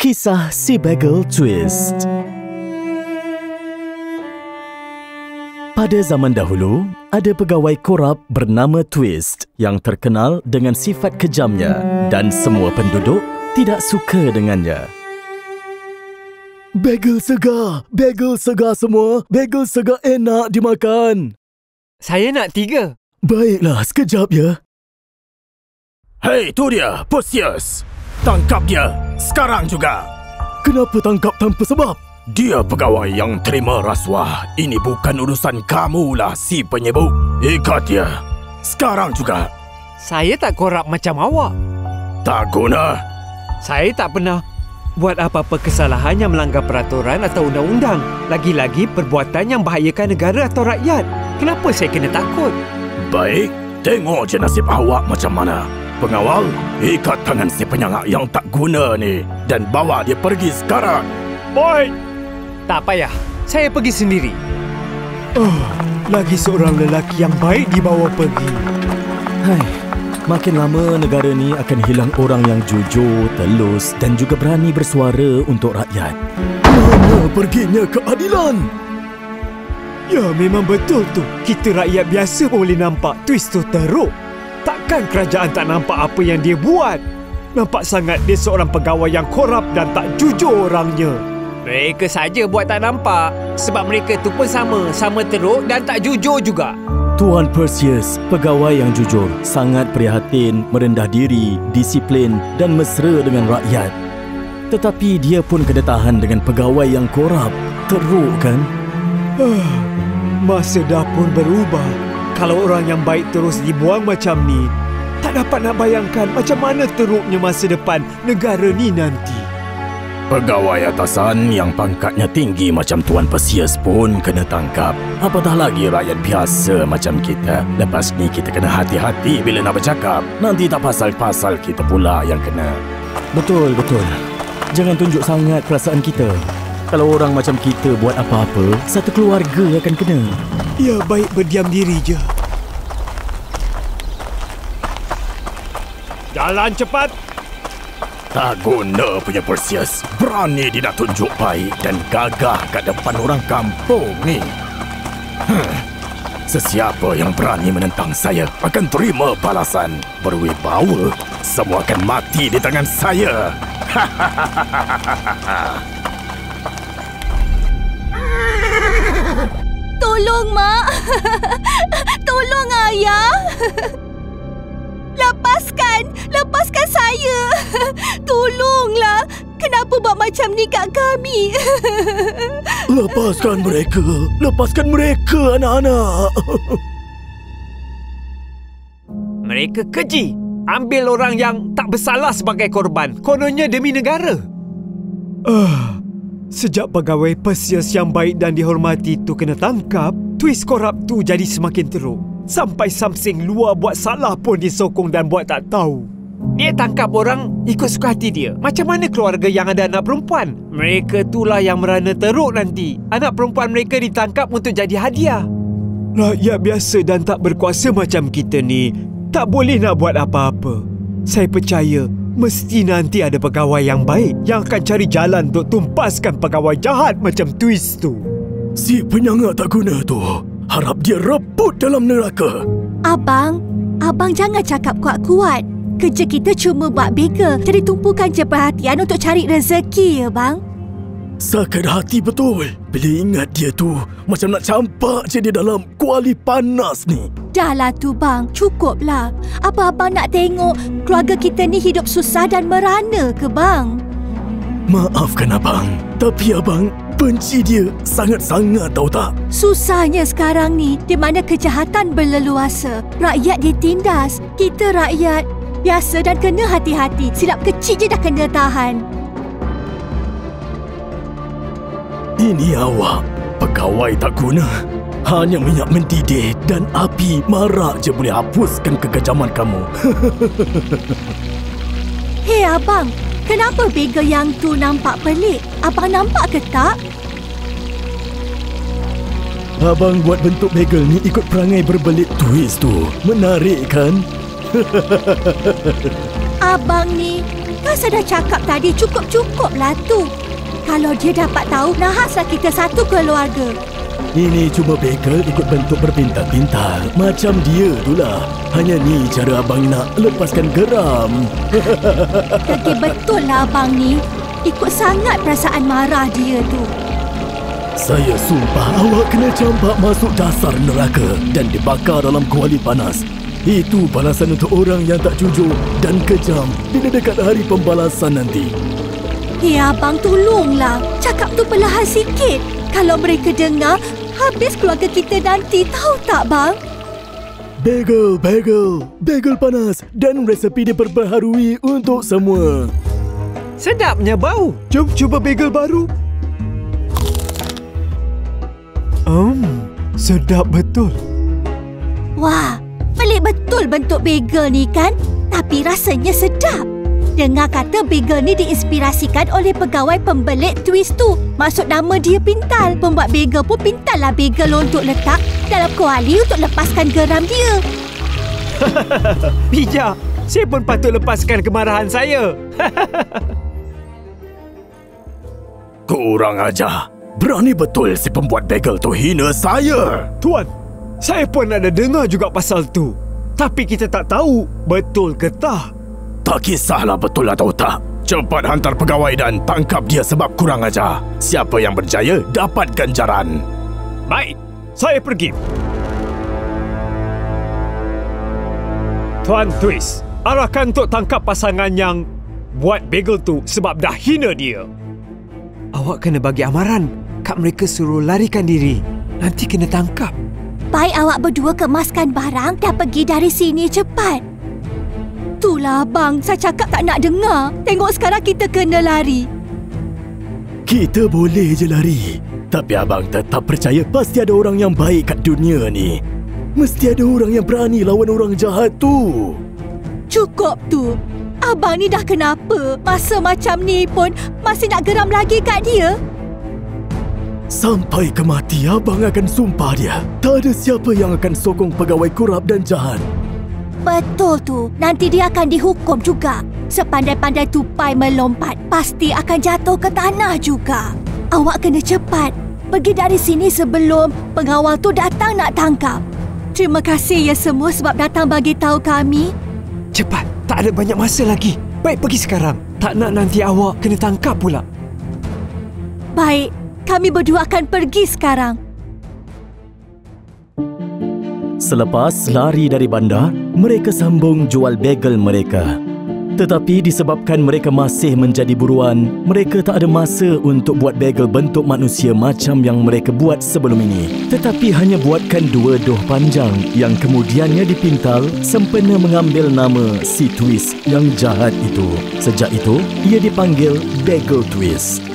Kisah si Bagel Twist. Pada zaman dahulu, ada pegawai korup bernama Twist yang terkenal dengan sifat kejamnya dan semua penduduk tidak suka dengannya. Bagel segar semua. Bagel segar enak dimakan. Saya nak 3. Baiklah, sekejap ya. Hei, tu dia, Perseus. Tangkap dia, sekarang juga. Kenapa tangkap tanpa sebab? Dia pegawai yang terima rasuah. Ini bukan urusan kamulah, si penyebuk. Ikat dia, sekarang juga. Saya tak korup macam awak. Tak guna. Saya tak pernah buat apa-apa kesalahan yang melanggar peraturan atau undang-undang. Lagi-lagi perbuatan yang bahayakan negara atau rakyat. Kenapa saya kena takut? Baik, tengok je nasib awak macam mana. Pengawal, ikat tangan si penyangak yang tak guna ni dan bawa dia pergi sekarang. Boy! Tak payah, saya pergi sendiri. Lagi seorang lelaki yang baik dibawa pergi. Hai, makin lama negara ni akan hilang orang yang jujur, telus dan juga berani bersuara untuk rakyat. Mana perginya keadilan? Ya, memang betul tu. Kita rakyat biasa boleh nampak Twist tu teruk. Takkan kerajaan tak nampak apa yang dia buat? Nampak sangat dia seorang pegawai yang korup dan tak jujur orangnya. Mereka saja buat tak nampak. Sebab mereka tu pun sama teruk dan tak jujur juga. Tuan Perseus, pegawai yang jujur, sangat prihatin, merendah diri, disiplin dan mesra dengan rakyat. Tetapi dia pun kena tahan dengan pegawai yang korup. Teruk kan? Masa dah pun berubah. Kalau orang yang baik terus dibuang macam ni, tak dapat nak bayangkan macam mana teruknya masa depan negara ni nanti. Pegawai atasan yang pangkatnya tinggi macam Tuan Perseus pun kena tangkap. Apatah lagi rakyat biasa macam kita. Lepas ni kita kena hati-hati bila nak bercakap. Nanti tak pasal-pasal kita pula yang kena. Betul. Jangan tunjuk sangat perasaan kita. Kalau orang macam kita buat apa-apa, satu keluarga akan kena. Ya, baik berdiam diri je. Jalan cepat. Tak guna punya Perseus. Berani dia nak tunjuk baik dan gagah kat depan orang kampung ni. Sesiapa yang berani menentang saya akan terima balasan. Berwibawa, semua akan mati di tangan saya. Tolong, Mak. Tolong, Ayah. Lepaskan saya. Tolonglah. Kenapa buat macam ni kat kami? Lepaskan mereka anak-anak. Mereka keji. Ambil orang yang tak bersalah sebagai korban. Kononnya demi negara. Sejak pegawai Perseus yang baik dan dihormati tu kena tangkap, Twist korup tu jadi semakin teruk. Sampai Samsing luar buat salah pun disokong dan buat tak tahu. Dia tangkap orang ikut suka hati dia. Macam mana keluarga yang ada anak perempuan? Mereka itulah yang merana teruk nanti. Anak perempuan mereka ditangkap untuk jadi hadiah. Rakyat biasa dan tak berkuasa macam kita ni tak boleh nak buat apa-apa. Saya percaya mesti nanti ada pegawai yang baik yang akan cari jalan untuk tumpaskan pegawai jahat macam Twist tu. Si penyangga tak guna tu, harap dia rebut dalam neraka. Abang jangan cakap kuat-kuat. Kerja kita cuma buat bagel. Jadi tumpukan je perhatian untuk cari rezeki ya, bang. Sakit hati betul bila ingat dia tu macam nak campak je dia dalam kuali panas ni. Dah lah tu, bang. Cukuplah. Apa abang nak tengok keluarga kita ni hidup susah dan merana ke, bang? Maafkan abang, tapi abang benci dia sangat-sangat, tahu tak? Susahnya sekarang ni di mana kejahatan berleluasa. Rakyat ditindas. Kita rakyat biasa dan kena hati-hati. Silap kecil je dah kena tahan. Ini awak, pegawai tak guna. Hanya minyak mendidih dan api marak je boleh hapuskan kekejaman kamu. Hei abang, kenapa bagel yang tu nampak pelik? Abang nampak ke tak? Abang buat bentuk bagel ni ikut perangai berbelit Twist tu. Menarik kan? Abang ni Kan saya dah cakap tadi cukup-cukup lah tu. Kalau dia dapat tahu, nahaslah kita satu keluarga. Ini cuma Bagel ikut bentuk berpintal-pintal. Macam dia itulah. Hanya ni cara abang nak lepaskan geram. Degil betul lah abang ni. Ikut sangat perasaan marah dia tu. Saya sumpah awak kena campak masuk dasar neraka dan dibakar dalam kuali panas. Itu balasan untuk orang yang tak jujur dan kejam bila dekat hari pembalasan nanti. Abang tolonglah. Cakap tu perlahan sikit. Kalau mereka dengar, habis keluarga kita nanti. Tahu tak bang? Bagel panas dan resepi diperbaharui untuk semua. Sedapnya bau. Jom cuba bagel baru. Sedap betul. Wah, pelik betul bentuk bagel ni kan? Tapi rasanya sedap. Dengar kata bagel ni diinspirasikan oleh pegawai pembelit Twist tu. Maksud nama dia pintal. Pembuat bagel pun pintal lah bagel untuk letak dalam kuali untuk lepaskan geram dia. Bijak. Saya pun patut lepaskan kemarahan saya. Kurang ajar. Berani betul si pembuat bagel tu hina saya. Tuan, saya pun ada dengar juga pasal tu. Tapi kita tak tahu betul ke tak. Tak kisahlah betul atau tak. Cepat hantar pegawai dan tangkap dia sebab kurang ajar. Siapa yang berjaya dapat ganjaran. Baik, saya pergi. Tuan Twist, arahkan untuk tangkap pasangan yang buat bagel tu sebab dah hina dia. Awak kena bagi amaran. Kak mereka suruh larikan diri. Nanti kena tangkap. Baik awak berdua kemaskan barang dan pergi dari sini cepat. Itulah abang, saya cakap tak nak dengar. Tengok sekarang kita kena lari. Kita boleh je lari. Tapi abang tetap percaya pasti ada orang yang baik kat dunia ni. Mesti ada orang yang berani lawan orang jahat tu. Cukup tu. Abang ni dah kenapa? Masa macam ni pun masih nak geram lagi kat dia? Sampai ke mati abang akan sumpah dia. Tak ada siapa yang akan sokong pegawai kurap dan jahat. Betul tu. Nanti dia akan dihukum juga. Sepandai-pandai tupai melompat, pasti akan jatuh ke tanah juga. Awak kena cepat. Pergi dari sini sebelum pengawal tu datang nak tangkap. Terima kasih ya semua sebab datang bagi tahu kami. Cepat. Tak ada banyak masa lagi. Baik pergi sekarang. Tak nak nanti awak kena tangkap pula. Baik. Kami berdua akan pergi sekarang. Selepas lari dari bandar, mereka sambung jual bagel mereka. Tetapi disebabkan mereka masih menjadi buruan, mereka tak ada masa untuk buat bagel bentuk manusia macam yang mereka buat sebelum ini. Tetapi hanya buatkan 2 doh panjang yang kemudiannya dipintal sempena mengambil nama si Twist yang jahat itu. Sejak itu, ia dipanggil Bagel Twist.